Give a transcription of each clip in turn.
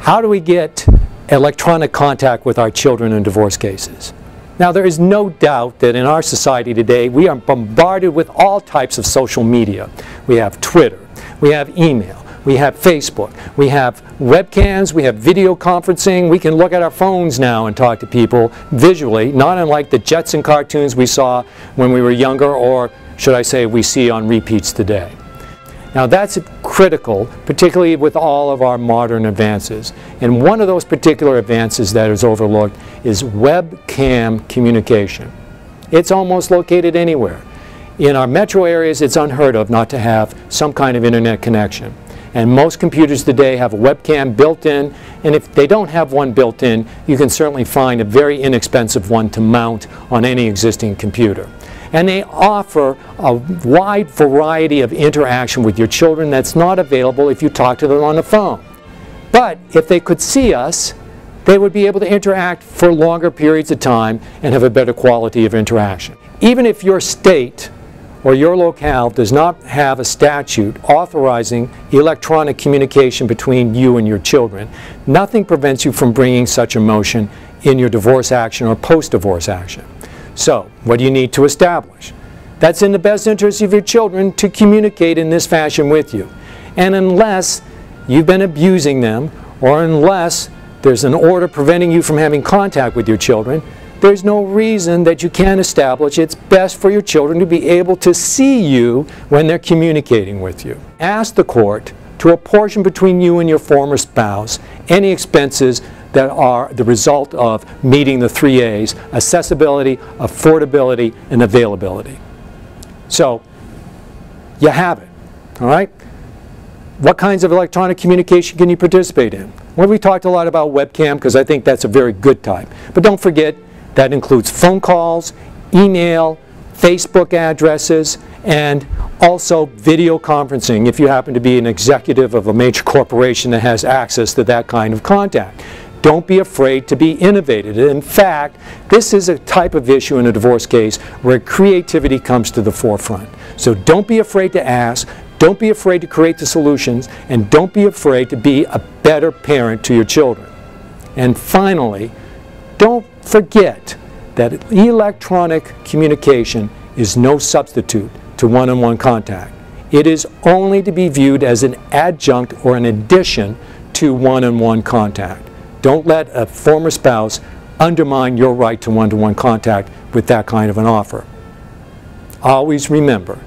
How do we get electronic contact with our children in divorce cases? Now, there is no doubt that in our society today, we are bombarded with all types of social media. We have Twitter, we have email, we have Facebook, we have webcams, we have video conferencing. We can look at our phones now and talk to people visually, not unlike the Jetson cartoons we saw when we were younger, or should I say we see on repeats today. Now that's critical, particularly with all of our modern advances. And one of those particular advances that is overlooked is webcam communication. It's almost located anywhere. In our metro areas, it's unheard of not to have some kind of internet connection. And most computers today have a webcam built in, and if they don't have one built in, you can certainly find a very inexpensive one to mount on any existing computer. And they offer a wide variety of interaction with your children that's not available if you talk to them on the phone. But if they could see us, they would be able to interact for longer periods of time and have a better quality of interaction. Even if your state or your locale does not have a statute authorizing electronic communication between you and your children, nothing prevents you from bringing such a motion in your divorce action or post-divorce action. So, what do you need to establish? That's in the best interest of your children to communicate in this fashion with you. And unless you've been abusing them, or unless there's an order preventing you from having contact with your children, there's no reason that you can't establish it's best for your children to be able to see you when they're communicating with you. Ask the court to apportion between you and your former spouse any expenses that are the result of meeting the 3 A's: accessibility, affordability, and availability. So, you have it, all right? What kinds of electronic communication can you participate in? Well, we talked a lot about webcam because I think that's a very good type. But don't forget, that includes phone calls, email, Facebook addresses, and also video conferencing if you happen to be an executive of a major corporation that has access to that kind of contact. Don't be afraid to be innovative. In fact, this is a type of issue in a divorce case where creativity comes to the forefront. So don't be afraid to ask, don't be afraid to create the solutions, and don't be afraid to be a better parent to your children. And finally, don't forget that electronic communication is no substitute to one-on-one contact. It is only to be viewed as an adjunct or an addition to one-on-one contact. Don't let a former spouse undermine your right to one-to-one contact with that kind of an offer. Always remember,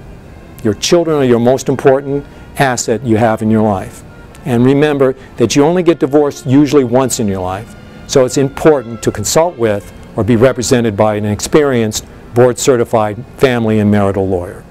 your children are your most important asset you have in your life. And remember that you only get divorced usually once in your life, so it's important to consult with or be represented by an experienced, board-certified family and marital lawyer.